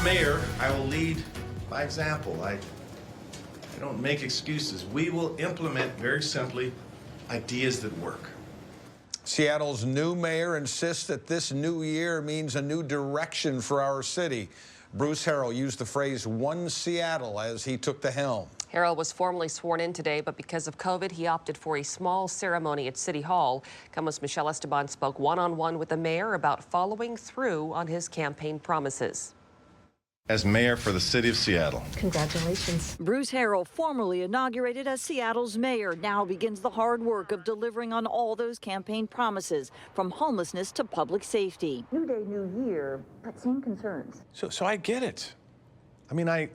mayor, I will lead by example. I don't make excuses. We will implement, very simply, ideas that work. Seattle's new mayor insists that this new year means a new direction for our city. Bruce Harrell used the phrase "One Seattle" as he took the helm. Harrell was formally sworn in today, but because of COVID, he opted for a small ceremony at City Hall. KOMO's Michelle Esteban spoke one-on-one with the mayor about following through on his campaign promises. As mayor for the city of Seattle. Congratulations. Bruce Harrell, formally inaugurated as Seattle's mayor, now begins the hard work of delivering on all those campaign promises, from homelessness to public safety. New day, new year, but same concerns. So I get it. I mean, I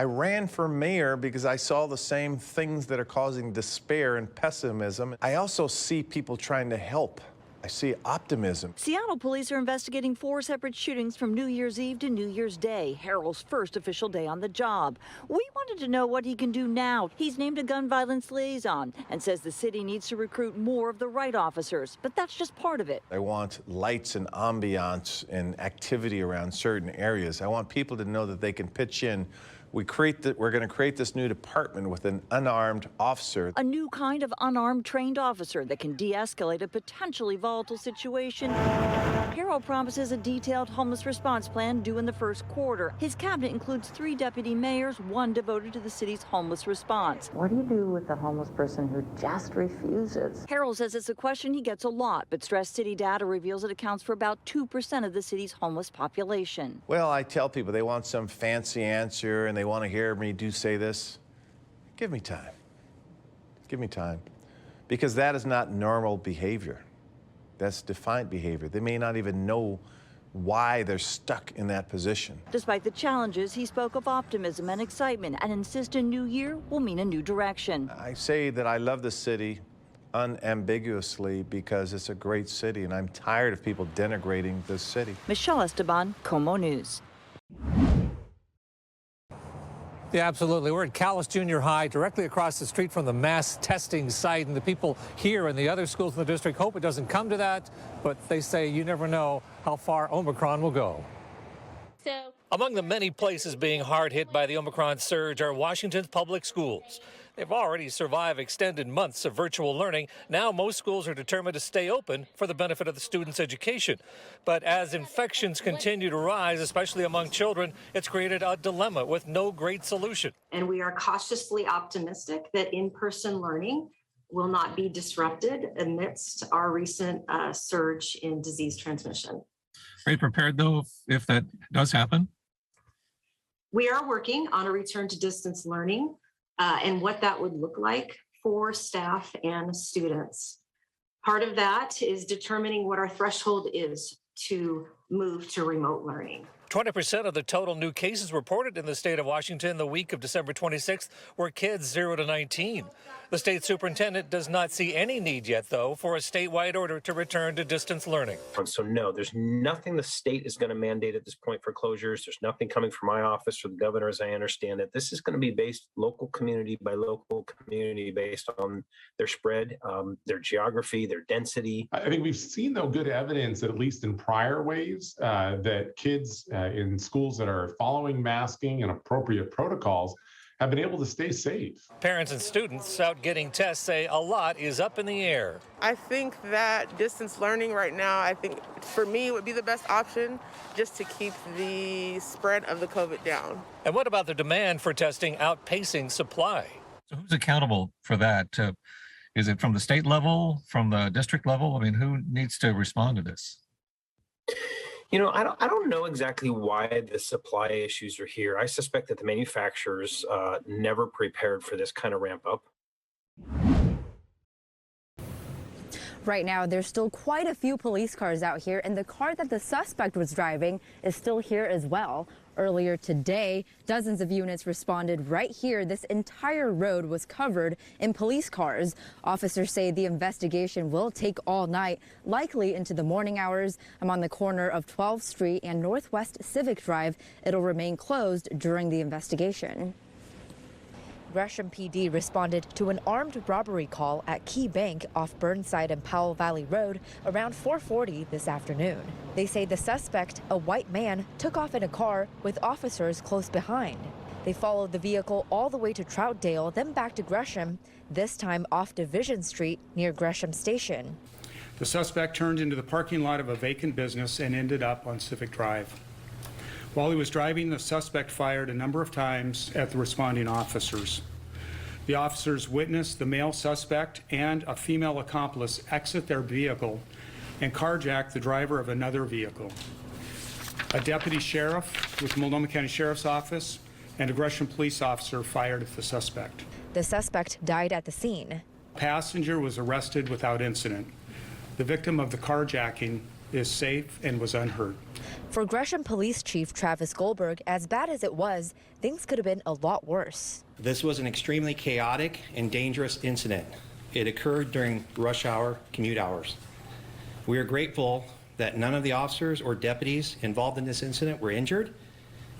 ran for mayor because I saw the same things that are causing despair and pessimism. I also see people trying to help. I see optimism. Seattle police are investigating 4 separate shootings from New Year's Eve to New Year's Day, Harrell's first official day on the job. We wanted to know what he can do now. He's named a gun violence liaison and says the city needs to recruit more of the right officers, but that's just part of it. I want lights and ambiance and activity around certain areas. I want people to know that they can pitch in. We're going to create this new department with an unarmed officer. A new kind of unarmed trained officer that can de-escalate a potentially volatile situation. Harrell promises a detailed homeless response plan due in the first quarter. His cabinet includes 3 deputy mayors, 1 devoted to the city's homeless response. What do you do with a homeless person who just refuses? Harrell says it's a question he gets a lot, but Stress City data reveals it accounts for about 2% of the city's homeless population. Well, I tell people they want some fancy answer and they want to hear me say this. Give me time. Give me time. Because that is not normal behavior. That's defiant behavior. They may not even know why they're stuck in that position. Despite the challenges, he spoke of optimism and excitement and insists a new year will mean a new direction. I say that I love the city unambiguously because it's a great city, and I'm tired of people denigrating this city. Michelle Esteban, KOMO News. Yeah, absolutely. We're at Callis Junior High, directly across the street from the mass testing site. And the people here and the other schools in the district hope it doesn't come to that. But they say you never know how far Omicron will go. Among the many places being hard hit by the Omicron surge are Washington's public schools. They've already survived extended months of virtual learning. Now most schools are determined to stay open for the benefit of the students' education. But as infections continue to rise, especially among children, it's created a dilemma with no great solution. And we are cautiously optimistic that in-person learning will not be disrupted amidst our recent surge in disease transmission. Are you prepared, though, if that does happen? We are working on a return to distance learning and what that would look like for staff and students. Part of that is determining what our threshold is to move to remote learning. 20% of the total new cases reported in the state of Washington the week of December 26th were kids 0 to 19. The state superintendent does not see any need yet, though, for a statewide order to return to distance learning. So no, there's nothing the state is going to mandate at this point for closures. There's nothing coming from my office or the governor, as I understand it. This is going to be based local community by local community based on their spread, their geography, their density. I think we've seen, though, good evidence, at least in prior waves, that kids in schools that are following masking and appropriate protocols have been able to stay safe. Parents and students out getting tests say a lot is up in the air. I think that distance learning right now, I think for me would be the best option just to keep the spread of the COVID down. And what about the demand for testing outpacing supply? So who's accountable for that? Is it from the state level, from the district level? I mean, who needs to respond to this? You know, I don't know exactly why the supply issues are here. I suspect that the manufacturers never prepared for this kind of ramp up. Right now, there's still quite a few police cars out here, and the car that the suspect was driving is still here as well. Earlier today, dozens of units responded right here. This entire road was covered in police cars. Officers say the investigation will take all night, likely into the morning hours. I'm on the corner of 12th Street and Northwest Civic Drive. It'll remain closed during the investigation. Gresham PD responded to an armed robbery call at Key Bank off Burnside and Powell Valley Road around 4:40 this afternoon. They say the suspect, a white man, took off in a car with officers close behind. They followed the vehicle all the way to Troutdale, then back to Gresham, this time off Division Street near Gresham Station. The suspect turned into the parking lot of a vacant business and ended up on Civic Drive. While he was driving, the suspect fired a number of times at the responding officers. The officers witnessed the male suspect and a female accomplice exit their vehicle and carjack the driver of another vehicle. A deputy sheriff with the Multnomah County Sheriff's Office and a Gresham police officer fired at the suspect. The suspect died at the scene. A passenger was arrested without incident. The victim of the carjacking is safe and was unhurt. For Gresham Police Chief Travis Goldberg, as bad as it was, things could have been a lot worse. This was an extremely chaotic and dangerous incident. It occurred during rush hour commute hours. We are grateful that none of the officers or deputies involved in this incident were injured,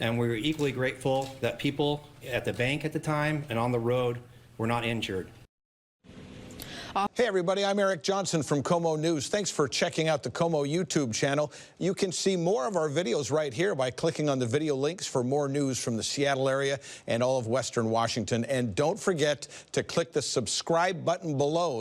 and we are equally grateful that people at the bank at the time and on the road were not injured. Hey everybody, I'm Eric Johnson from KOMO News. Thanks for checking out the KOMO YouTube channel. You can see more of our videos right here by clicking on the video links for more news from the Seattle area and all of Western Washington. And don't forget to click the subscribe button below.